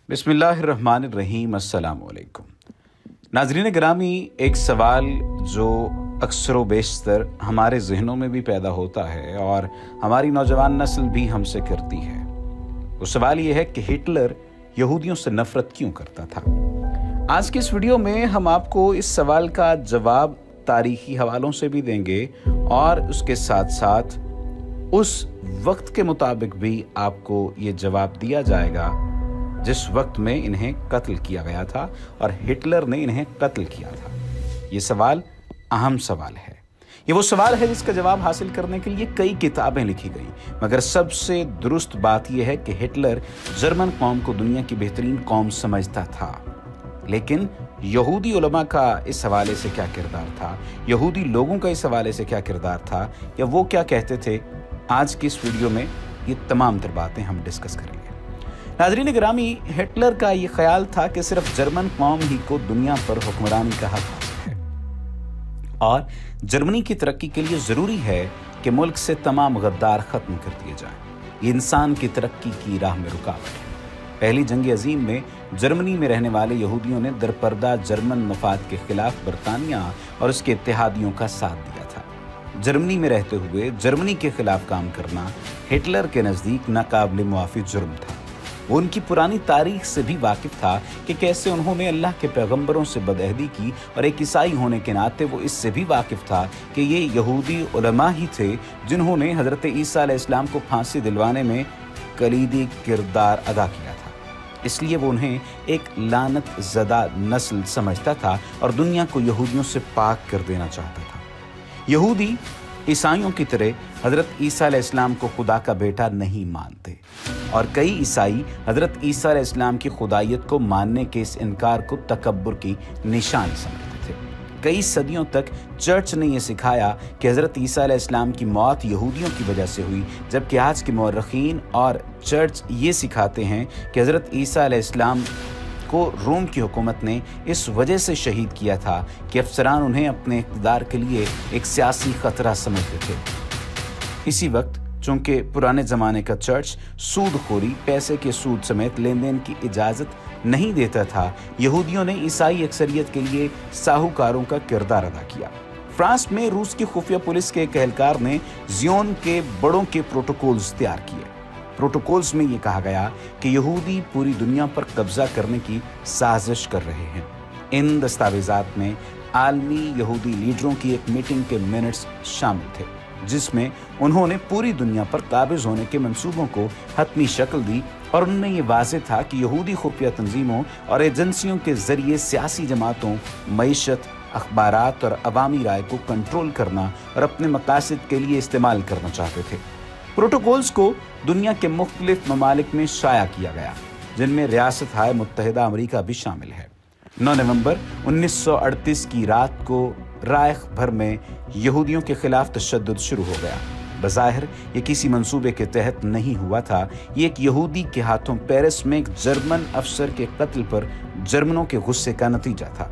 बिस्मिल्लाहिर्रहमानिर्रहीम। अस्सलाम वालेकुम। नाज़रीन गिरामी, एक सवाल जो अक्सर व बेशतर हमारे जहनों में भी पैदा होता है और हमारी नौजवान नस्ल भी हमसे करती है, वो सवाल ये है कि हिटलर यहूदियों से नफरत क्यों करता था। आज की इस वीडियो में हम आपको इस सवाल का जवाब तारीखी हवालों से भी देंगे और उसके साथ साथ उस वक्त के मुताबिक भी आपको ये जवाब दिया जाएगा जिस वक्त में इन्हें कत्ल किया गया था और हिटलर ने इन्हें कत्ल किया था। ये सवाल अहम सवाल है। ये वो सवाल है जिसका जवाब हासिल करने के लिए कई किताबें लिखी गई, मगर सबसे दुरुस्त बात यह है कि हिटलर जर्मन कौम को दुनिया की बेहतरीन कौम समझता था। लेकिन यहूदी उलमा का इस हवाले से क्या किरदार था, यहूदी लोगों का इस हवाले से क्या किरदार था, या वो क्या कहते थे, आज की इस वीडियो में ये तमाम तर बातें हम डिस्कस करेंगे। नाज़रीन गिरामी, हिटलर का ये ख्याल था कि सिर्फ जर्मन कौम ही को दुनिया पर हुक्मरानी का हक हासिल है और जर्मनी की तरक्की के लिए ज़रूरी है कि मुल्क से तमाम गद्दार ख़त्म कर दिए जाएं। ये इंसान की तरक्की की राह में रुकावट है। पहली जंग अज़ीम में जर्मनी में रहने वाले यहूदियों ने दरपर्दा जर्मन मफाद के खिलाफ बरतानिया और उसके इत्तेहादियों का साथ दिया था। जर्मनी में रहते हुए जर्मनी के खिलाफ काम करना हिटलर के नज़दीक नाकाबिल मुआफ़ी जुर्म था। वो उनकी पुरानी तारीख से भी वाकिफ था कि कैसे उन्होंने अल्लाह के पैगंबरों से बदअहदी की, और एक ईसाई होने के नाते वो इससे भी वाकिफ था कि ये यहूदी उलमा ही थे जिन्होंने हज़रत ईसा अलैहिस्सलाम को फांसी दिलवाने में कलीदी किरदार अदा किया था। इसलिए वो उन्हें एक लानत ज़दा नस्ल समझता था और दुनिया को यहूदियों से पाक कर देना चाहता था। यहूदी ईसाइयों की तरह हज़रत ईसा अलैहिस्सलाम को खुदा का बेटा नहीं मानते और कई ईसाई हज़रत ईसा अलैहिस्सलाम की खुदाइयत को मानने के इस इनकार को तकब्बुर की निशानी समझते थे। कई सदियों तक चर्च ने यह सिखाया कि हज़रत ईसा अलैहिस्सलाम की मौत यहूदियों की वजह से हुई, जबकि आज के मौरख़ीन और चर्च ये सिखाते हैं कि हज़रत ईसा अलैहिस्सलाम को रोम की हुकूमत ने इस वजह से शहीद किया था कि अफसरान उन्हें अपने इक़्तिदार के लिए एक सियासी ख़तरा समझते थे। इसी वक्त चूँकि पुराने ज़माने का चर्च सूदखोरी, पैसे के सूद समेत लेन देन की इजाज़त नहीं देता था, यहूदियों ने ईसाई अक्सरियत के लिए साहूकारों का किरदार अदा किया। फ्रांस में रूस की खुफिया पुलिस के एक एहलकार ने ज़ियोन के बड़ों के प्रोटोकॉल्स तैयार किए। प्रोटोकॉल्स में ये कहा गया कि यहूदी पूरी दुनिया पर कब्जा करने की साजिश कर रहे हैं। इन दस्तावेज़ात में आलमी यहूदी लीडरों की एक मीटिंग के मिनट्स शामिल थे, जिसमें उन्होंने पूरी दुनिया पर काबिज होने के मंसूबों को हतमी शक्ल दी और उनमें ये वाज़ेह था कि यहूदी खुफिया तंजीमों और एजेंसियों के ज़रिए सियासी जमातों, मईशत, अखबारात और अवामी राय को कंट्रोल करना और अपने मकासद के लिए इस्तेमाल करना चाहते थे। प्रोटोकॉल्स को दुनिया के मुख्तलिफ ममालिक में शाया किया गया, जिनमें रियासत मुत्तहिदा अमेरिका भी शामिल है। 9 नवंबर 1938 की रात को राइख भर में यहूदियों के खिलाफ तशद्दुद शुरू हो गया। बज़ाहिर ये किसी मंसूबे के तहत नहीं हुआ था, ये एक यहूदी के हाथों पेरिस में एक जर्मन अफसर के कत्ल पर जर्मनों के गुस्से का नतीजा था।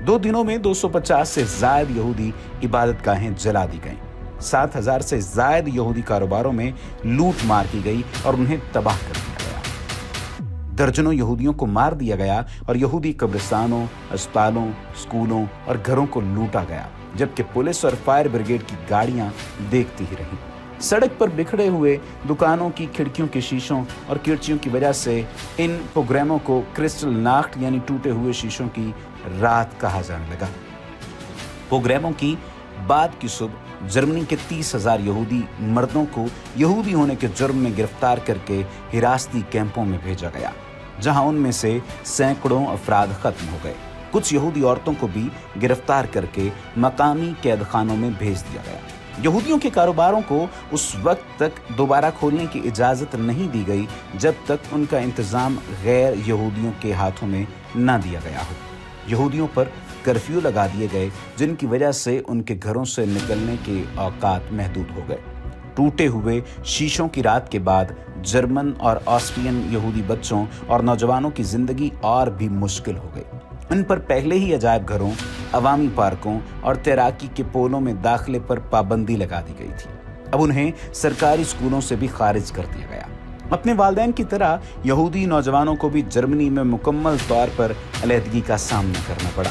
2 दिनों में 250 से ज़ायद यहूदी इबादतगाहें जला दी गईं। 7,000 से ज़ायद यहूदी कारोबारों में लूट मार की गई और उन्हें तबाह कर दिया गया। दर्जनों यहूदियों को मार दिया गया और यहूदी कब्रिस्तानों, अस्पतालों, स्कूलों और घरों को लूटा गया, जबकि पुलिस और फायर ब्रिगेड की गाड़ियां देखती ही रहीं। सड़क पर बिखरे हुए दुकानों की खिड़कियों के शीशों और खिड़कियों की वजह से इन प्रोग्रामों को क्रिस्टल नाख्त यानी टूटे हुए शीशों की रात कहा जाने लगा। प्रोग्रामों की बाद की सुबह जर्मनी के 30,000 यहूदी मर्दों को यहूदी होने के जुर्म में गिरफ्तार करके हिरासती कैंपों में भेजा गया, जहां उनमें से सैकड़ों अफराद खत्म हो गए। कुछ यहूदी औरतों को भी गिरफ्तार करके मकामी कैद खानों में भेज दिया गया। यहूदियों के कारोबारों को उस वक्त तक दोबारा खोलने की इजाज़त नहीं दी गई जब तक उनका इंतज़ाम गैर यहूदियों के हाथों में न दिया गया हो। यहूदियों पर कर्फ्यू लगा दिए गए, जिनकी वजह से उनके घरों से निकलने के औकात महदूद हो गए। टूटे हुए शीशों की रात के बाद जर्मन और ऑस्ट्रियन यहूदी बच्चों और नौजवानों की ज़िंदगी और भी मुश्किल हो गई। उन पर पहले ही अजायब घरों, अवामी पार्कों और तैराकी के पोलों में दाखिले पर पाबंदी लगा दी गई थी। अब उन्हें सरकारी स्कूलों से भी खारिज कर दिया गया। अपने वालिदैन की तरह यहूदी नौजवानों को भी जर्मनी में मुकम्मल तौर पर अलहदगी का सामना करना पड़ा।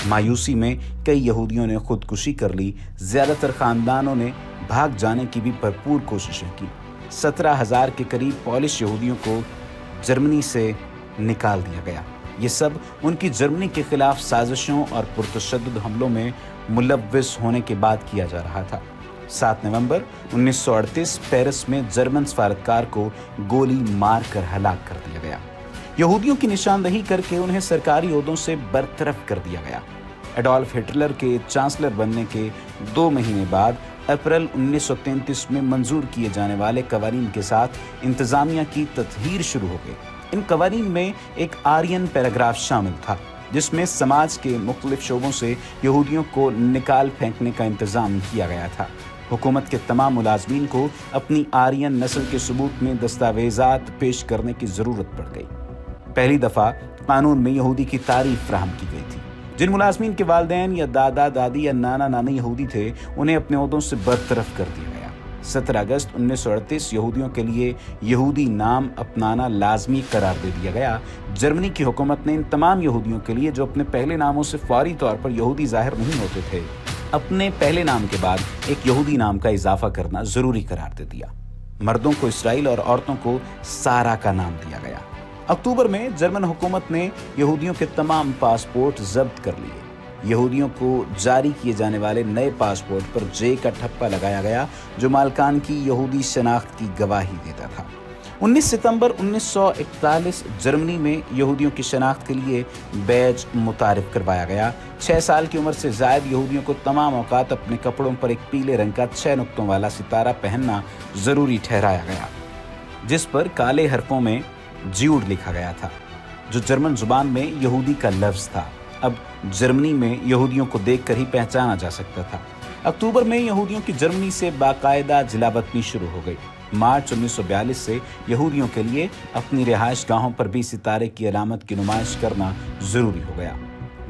मायूसी में कई यहूदियों ने खुदकुशी कर ली। ज़्यादातर ख़ानदानों ने भाग जाने की भी भरपूर कोशिशें की। 17,000 के करीब पॉलिश यहूदियों को जर्मनी से निकाल दिया गया। ये सब उनकी जर्मनी के खिलाफ साजिशों और पुरतशद्दुद हमलों में मुलव्विस होने के बाद किया जा रहा था। 7 नवंबर 1938 पेरिस में जर्मन सफारतकार को गोली मार कर हलाक कर दिया गया। यहूदियों की निशानदही करके उन्हें सरकारी ओहदों से बरतरफ कर दिया गया। एडोल्फ हिटलर के चांसलर बनने के 2 महीने बाद अप्रैल 1933 में मंजूर किए जाने वाले कवानीन के साथ इंतजामिया की तत्हीर शुरू हो गई। इन कवानीन में एक आर्यन पैराग्राफ शामिल था, जिसमें समाज के मुख्तलिफ शोबों से यहूदियों को निकाल फेंकने का इंतजाम किया गया था। हुकूमत के तमाम मुलाजमीन को अपनी आर्यन नस्ल के सबूत में दस्तावेजात पेश करने की ज़रूरत पड़ गई। पहली दफ़ा कानून में यहूदी की तारीफ फराहम की गई थी। जिन मुलाजमीन के वालिदैन या दादा दादी या नाना नानी यहूदी थे, उन्हें अपने ओहदों से बरतरफ कर दिया गया। 17 अगस्त 1938 यहूदियों के लिए यहूदी नाम अपनाना लाजमी करार दे दिया गया। जर्मनी की हुकूमत ने इन तमाम यहूदियों के लिए जो अपने पहले नामों से फौरी तौर पर यहूदी जाहिर नहीं होते थे, अपने पहले नाम के बाद एक यहूदी नाम का इजाफा करना जरूरी करार दे दिया। मर्दों को इसराइल और औरतों को सारा का नाम दिया गया। अक्टूबर में जर्मन हुकूमत ने यहूदियों के तमाम पासपोर्ट जब्त कर लिए। यहूदियों को जारी किए जाने वाले नए पासपोर्ट पर जे का ठप्पा लगाया गया, जो मालकान की यहूदी शनाख्त की गवाही देता था। 19 सितंबर 1941 जर्मनी में यहूदियों की शनाख्त के लिए बैज मुतारिफ करवाया गया। 6 साल की उम्र से ज़ायद यहूदियों को तमाम औकात अपने कपड़ों पर एक पीले रंग का 6 नुक्तों वाला सितारा पहनना ज़रूरी ठहराया गया, जिस पर काले हरफों में ज्यूड लिखा गया था, जो जर्मन जुबान में यहूदी का लफ्ज़ था। अब जर्मनी में यहूदियों को देखकर ही पहचाना जा सकता था। अक्टूबर में यहूदियों की जर्मनी से बाकायदा जिलावतनी शुरू हो गई। मार्च 1942 से यहूदियों के लिए अपनी रिहाइश गाहों पर भी सितारे की अलामत की नुमाइश करना ज़रूरी हो गया।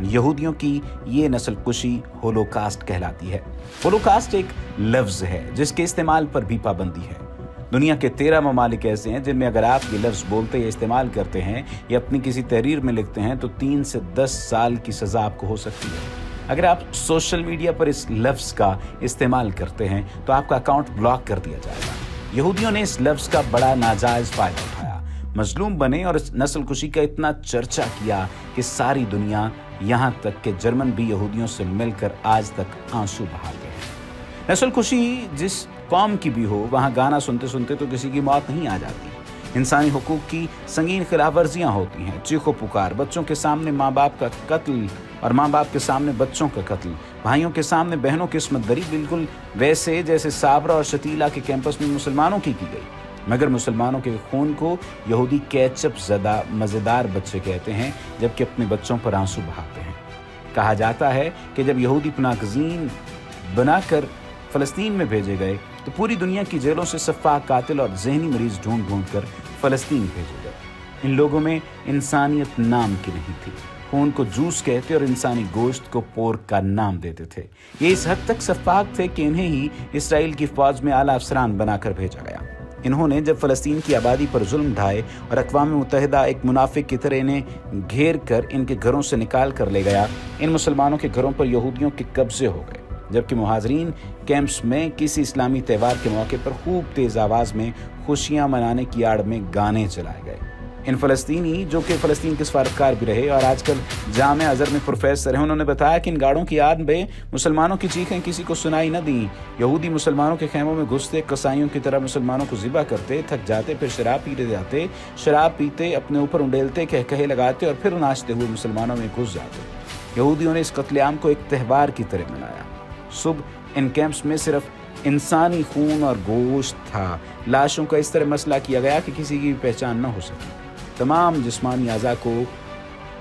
यहूदियों की ये नस्ल कुशी होलोकास्ट कहलाती है। होलोकास्ट एक लफ्ज़ है जिसके इस्तेमाल पर भी पाबंदी है। दुनिया के 13 ममालिक ऐसे हैं जिनमें अगर आप ये लफ्ज़ बोलते या इस्तेमाल करते हैं या अपनी किसी तहरीर में लिखते हैं तो 3 से 10 साल की सज़ा आपको हो सकती है। अगर आप सोशल मीडिया पर इस लफ्ज़ का इस्तेमाल करते हैं तो आपका अकाउंट ब्लॉक कर दिया जाएगा। यहूदियों ने इस लफ्ज़ का बड़ा नाजायज़ फ़ायदा उठाया, मजलूम बने और इस नस्ल कुशी का इतना चर्चा किया कि सारी दुनिया, यहाँ तक कि जर्मन भी यहूदियों से मिलकर आज तक आंसू बहाते हैं। नस्ल कुशी जिस कौम की भी हो, वहाँ गाना सुनते सुनते तो किसी की मौत नहीं आ जाती। इंसानी हुकूक की संगीन खिलाफ वर्जियाँ होती हैं, चीखो पुकार, बच्चों के सामने माँ बाप का कत्ल और माँ बाप के सामने बच्चों का कत्ल, भाइयों के सामने बहनों की इस्मत दरी, बिल्कुल वैसे जैसे साबरा और शतीला के कैंपस में मुसलमानों की गई। मगर मुसलमानों के खून को यहूदी कैचअप ज़दा मज़ेदार बच्चे कहते हैं, जबकि अपने बच्चों पर आंसू बहाते हैं। कहा जाता है कि जब यहूदी पनाहगज़ीन बनाकर फ़लस्तीन में भेजे गए तो पूरी दुनिया की जेलों से सफ़ाक कातिल और जहनी मरीज ढूंढ ढूंढ कर फ़लस्तीन भेजे गए। इन लोगों में इंसानियत नाम की नहीं थी। खून को जूस कहते और इंसानी गोश्त को पोर्क का नाम देते थे। ये इस हद तक सफ़ाक थे कि इन्हें ही इसराइल की फ़ौज में आला अफसरान बनाकर भेजा गया। इन्होंने जब फ़लस्तीन की आबादी पर जुल्म ढाए और अक़वाम मुत्तहिदा एक मुनाफिक की तरह इन्हें घेर कर इनके घरों से निकाल कर ले गया, इन मुसलमानों के घरों पर यहूदियों के कब्जे हो गए। जबकि मुहाजिरीन कैंप्स में किसी इस्लामी त्यौहार के मौके पर खूब तेज़ आवाज़ में खुशियाँ मनाने की आड़ में गाने चलाए गए। इन फ़लस्तीनी, जो कि फ़लस्तीन के सफारतकार भी रहे और आजकल जामिया अज़हर में प्रोफेसर हैं, उन्होंने बताया कि इन गाड़ों की याद में मुसलमानों की चीखें किसी को सुनाई न दी। यहूदी मुसलमानों के खेमों में घुसते, कसाईयों की तरह मुसलमानों को ज़िबा करते, थक जाते, फिर शराब पीते जाते, शराब पीते, अपने ऊपर उंडेलते, कहे लगाते और फिर नाचते हुए मुसलमानों में घुस जाते। यहूदियों ने इस कत्लेआम को एक त्यौहार की तरह मनाया। सुबह इन कैंप्स में सिर्फ इंसानी खून और गोश्त था। लाशों का इस तरह मसला किया गया कि किसी की भी पहचान न हो सकी। तमाम जिस्मानी अज़ा को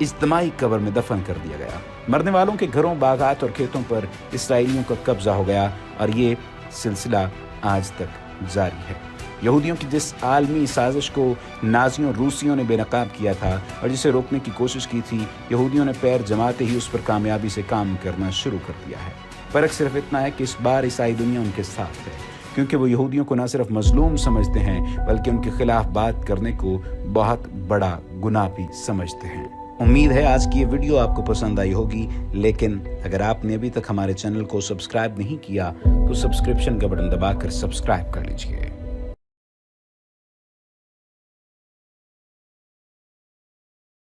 इज्तिमाई कब्र में दफन कर दिया गया। मरने वालों के घरों, बागात और खेतों पर इसराइलियों का कब्जा हो गया और ये सिलसिला आज तक जारी है। यहूदियों की जिस आलमी साजिश को नाज़ियों रूसियों ने बेनकाब किया था और जिसे रोकने की कोशिश की थी, यहूदियों ने पैर जमाते ही उस पर कामयाबी से काम करना शुरू कर दिया है। फ़र्क सिर्फ इतना है कि इस बार ईसाई दुनिया उनके साथ है, کیونکہ وہ یہودیوں کو نہ صرف مظلوم سمجھتے ہیں بلکہ ان کے خلاف بات کرنے کو بہت بڑا گناہ بھی سمجھتے ہیں۔ امید ہے آج کی یہ ویڈیو آپ کو پسند آئی ہوگی، لیکن اگر آپ نے ابھی تک ہمارے چینل کو سبسکرائب نہیں کیا تو سبسکرپشن کا بٹن دبا کر سبسکرائب کر لیجئے۔